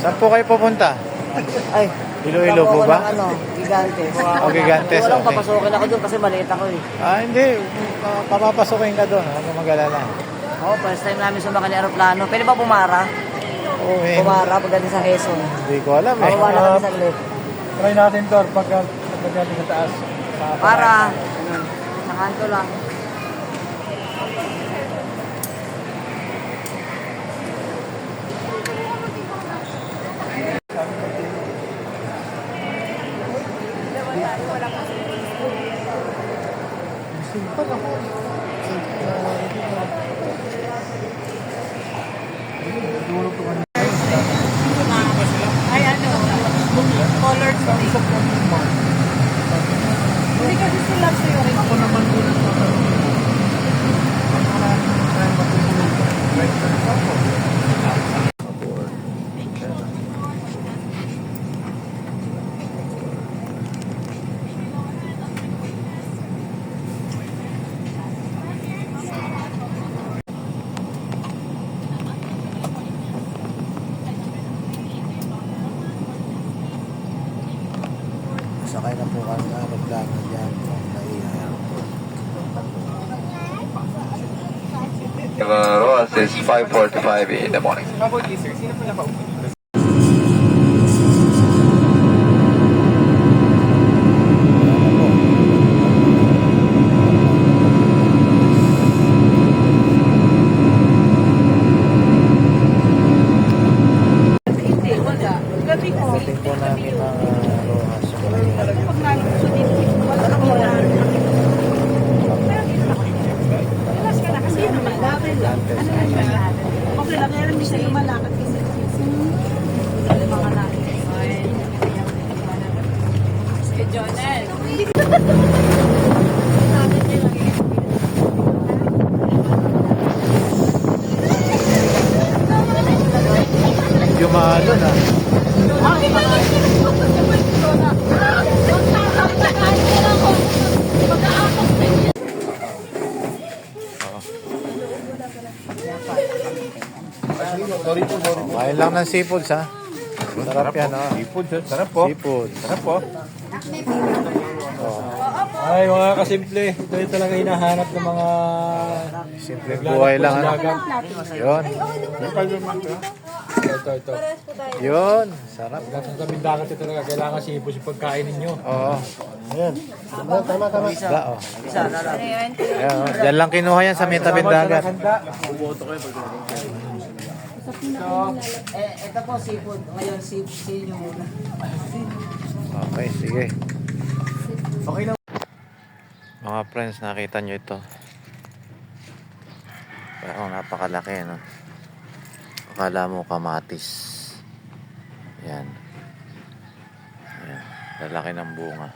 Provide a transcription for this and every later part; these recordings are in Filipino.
Saan po kayo pupunta? Ay, Iloilo po ba? Ano, Gigantes. O Gigantes, Walang okay. papasukin ako doon kasi maliit ako eh. Hindi. Papapasukin ka doon. Huwag mag-alala. Oo, first time namin sumakay ng aeroplano. Pwede ba pumara? Oo, eh. Pumara pagdating sa Quezon. Hindi ko alam eh. Pababa na kami saglit. Try natin to pagdating sa taas. Para. Sa kanto lang. Ay, ano? Colored stick. Hindi kasi sila sa'yo rin. Ako naman ulit Sakay na po kami ng aeroplano dyan. Roas is 5:45 in the morning. Hindi, wala. Gabi ko. Ating po namin ang Rojas. So, Pag nalito dito, wala ko wala. Relax ka na kasi yun naman. Ano na siya? Okay lang, kaya hindi siya lumalakad kasi. Mga natin. Si Jonel. medyo mahalo na. Kain lang ng seafoods ha. Sarap yan ha. Seafood, sarap po. Seafood. Sarap po. Ay, mga kasimple. Ito yung talaga hinahanap ng mga Simple buhay lang ano. Yun. Ito. Yun. Sarap. Lahat ng tabing dagat ito talaga. Kailangan seafood yung pagkain ninyo. Oo. Ayan. Tama. Isda oh. Isa, lalab. Ayan oh. Diyan lang kinuha yan sa may tabing dagat. Handa. Ito po seafood. Ngayon, seafood nyo muna. Okay, sige. Okay lang. Mga friends, nakita nyo ito. Parang napakalaki, no? Akala mo kamatis. Yan. Yan. Lalaki ng bunga.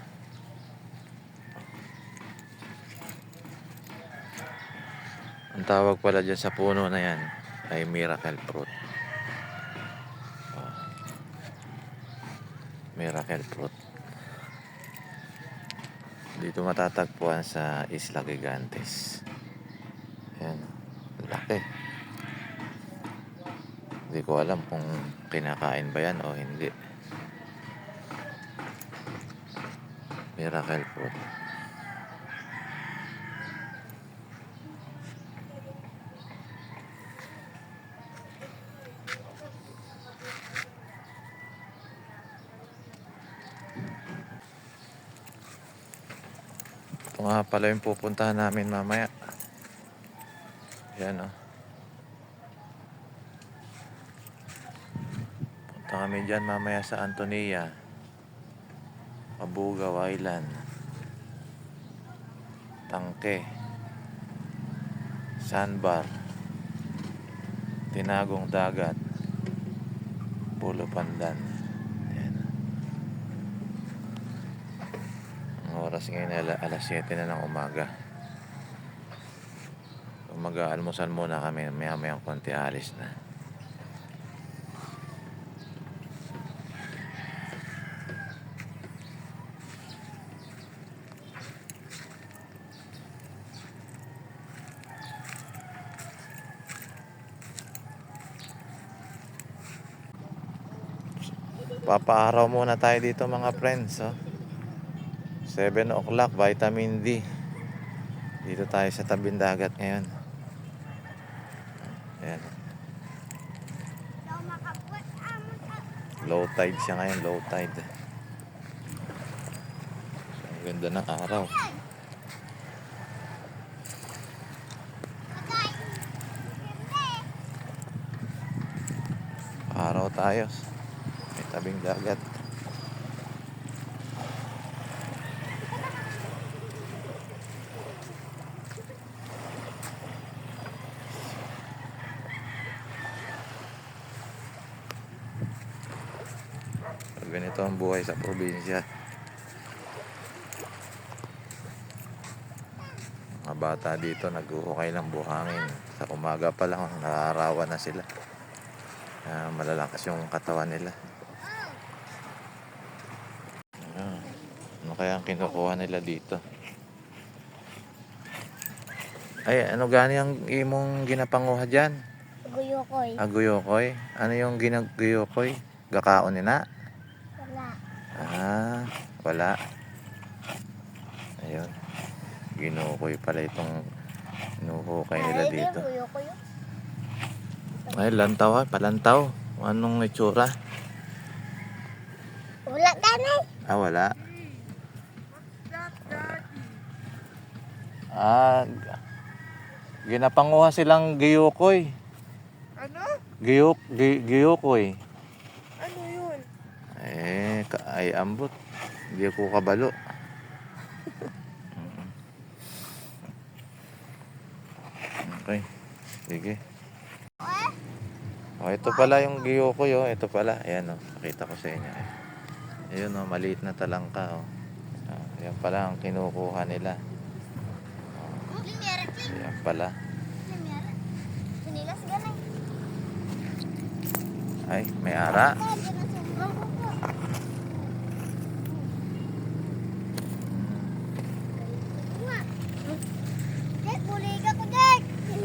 Ang tawag pala dyan sa puno na yan ay miracle fruit. Oh. Miracle fruit. Dito matatagpuan sa Isla Gigantes. Ayan, laki. Hindi ko alam kung kinakain ba yan o hindi. Miracle fruit. Ito nga pala yung pupuntahan namin mamaya. Yan o. Punta kami dyan mamaya sa Antonia, Mabugaw Island, Tangke, Sandbar, Tinagong Dagat, Pulo Pandan. Oras ngayon alas 7 na ng umaga. Mag-aalmusal muna kami, maya-mayang konti alis na. Papaaraw muna tayo dito mga friends. Oh. 7 o'clock, vitamin D. Dito tayo sa tabing dagat ngayon. Ayan. Low tide siya ngayon, low tide. Ang ganda ng araw. Araw tayo. May tabing dagat. Ganito ang buhay sa probinsya. Mga bata dito nag-uukay ng buhangin. Sa umaga pa lang nararawan na sila. Malalakas yung katawan nila. Ano kaya ang kinukuha nila dito? Ay, ano gani ang imong ginapanguha dyan? Guyukoy. Aguyokoy? Ano yung ginaguyokoy? Gakaon nina? Wala. Wala. Ayun. Ginukoy pala itong inuhukay nila dito. Guyukoy. Ay, lantaw ha. Palantaw. Anong itsura? Wala tanay. Wala. Ginapanguha silang giyukoy. Ano? Giyukoy. Ano yun? Ay ambot. Hindi ako kabalo. Okay. Sige. Ito pala yung giyukoy, oh. Ito pala. Ayan, oh. Nakita ko sa inyo. Ayun, oh. Maliit na talangka, oh. Ayan pala ang kinukuha nila. Ayan pala. Ay, may ara.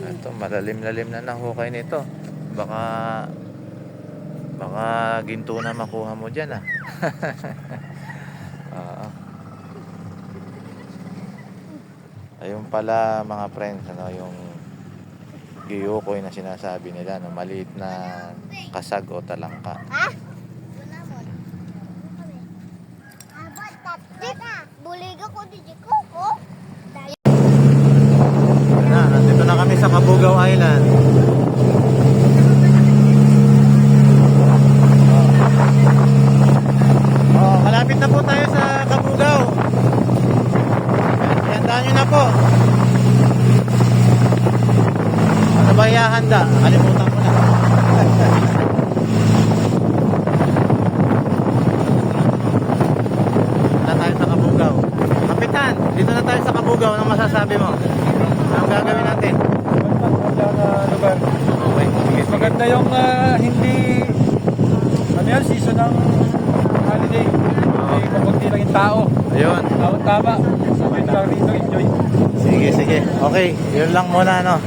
Ito, malalim-lalim na nahukay nito. Baka ginto na makuha mo dyan, ah. Oo. Ayun pala mga friends, ano, yung giyukoy na sinasabi nila, no, maliit na kasag o talangka. Buliga ko di ko. Nandito na kami sa Cabugao Island. Malapit na po tayo sa Cabugao. Ihandaan nyo na po. Ano ba ihahanda? Kalimutan ko na. Na tayo sa Cabugao. Kapitan, dito na tayo sa Cabugao. Anong masasabi mo? Anong gagawin natin? Maganda na lugar. Okay, sige, sige. Maganda yung hindi, ano yan, season ng holiday. Hindi kapunti lang yung tao. Ayun. Tao tama. Sabay na lang dito, enjoy. Sige, sige. Okay, yun lang muna, no?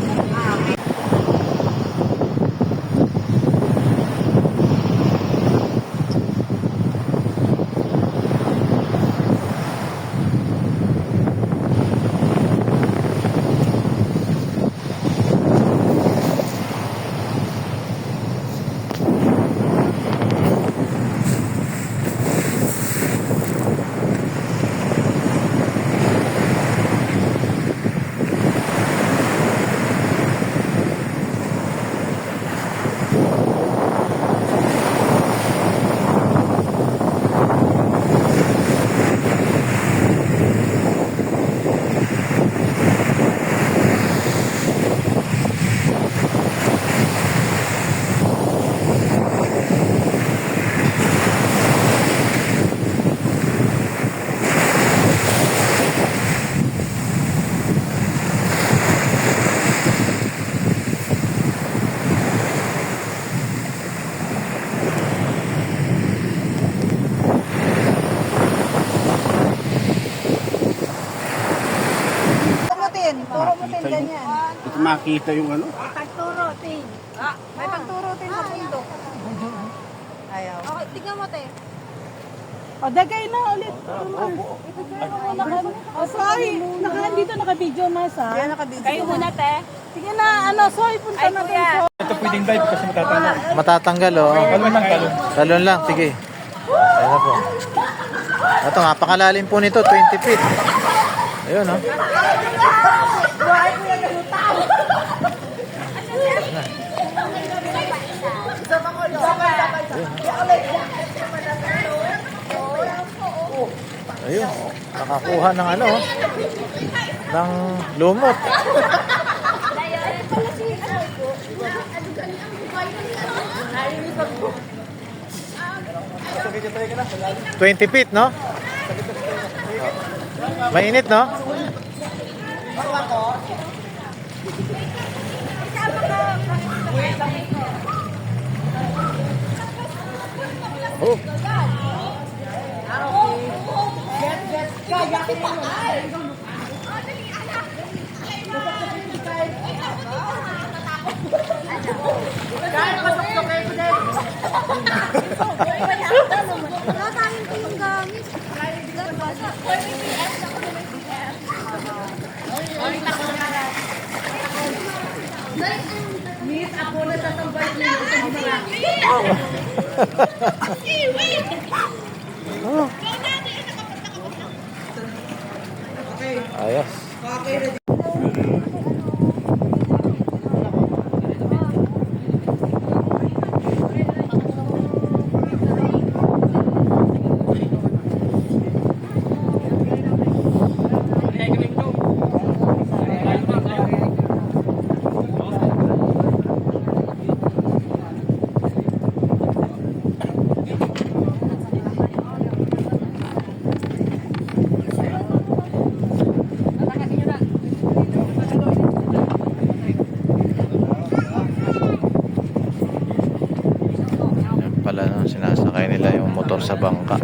Ito makita yung ano. Pagturo, tin. May pagturo, tin sa bundok. Ayaw. Okay, tignan mo, te. O, dagay na ulit. O, sorry. Dito naka-video, mas, ha? Kaya nakabidyo. Kayo muna, te. Sige na, sorry, punta na tayo. Ito pwedeng live kasi matatalo. Matatanggal, oh. Talon lang, talon. Talon lang, sige. Ayan na po. Ito, napakalalim po nito, 20 feet. Ayun, oh. Ayun, nakakuha ng ano, oh, ng lumot. $20 feet, no? Mainit, no? Oh. Wala tayong tingin gamit. Ayos. Yan pala, no, sinasakay nila yung motor sa bangka.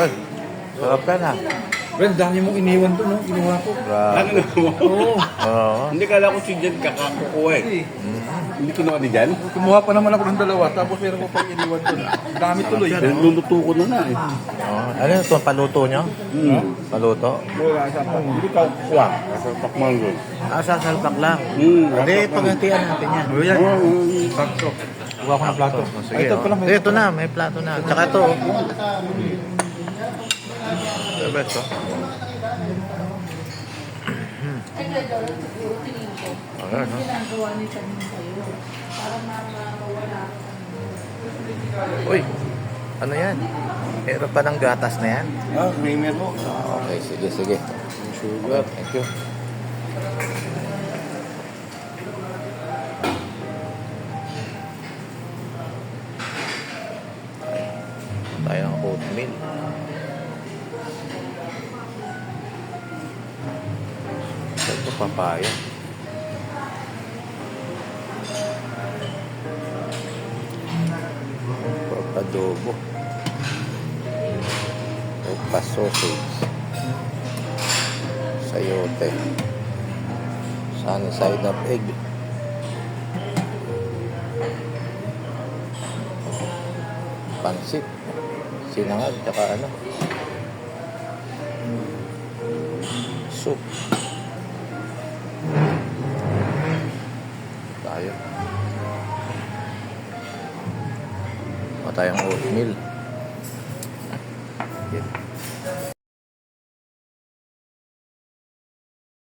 Ay, sarap ka na. Well, dami mong iniwan to, no? Ginawa ko. Grabe. Oo. Oo. Hindi kala ko si Jan kakakukuha eh. Hindi kinuha ni Jan. Kumuha pa naman ako ng dalawa, tapos meron ko pang iniwan to. Dami tuloy. Luluto ko na eh. Oh, ano ito? Paluto nyo? Paluto? Wala sa pa. Hindi ka kuha. Sa pakmango. Ah, sasalpak lang. Hmm. Hindi, paghantian natin yan. O yan. Sakto. Kuha ko ng plato. Sige, Ito oh. pala may... Ito na, may plato na. Tsaka ito. The best, oh. Ayan, no? Ginagawa ni Tanin sa'yo. Para mawala. Uy, ano yan? Meron pa ng gatas na yan? Ah, creamer po. Okay, sige, sige. Sugar. Thank you. Tayo ng oatmeal. Ito papaya. Pork adobo. Pork sausage. Sayote. Sunny side up egg. Pansit. Sinangag, tsaka ano. Soup. Tayo. Tayong oatmeal. Yan.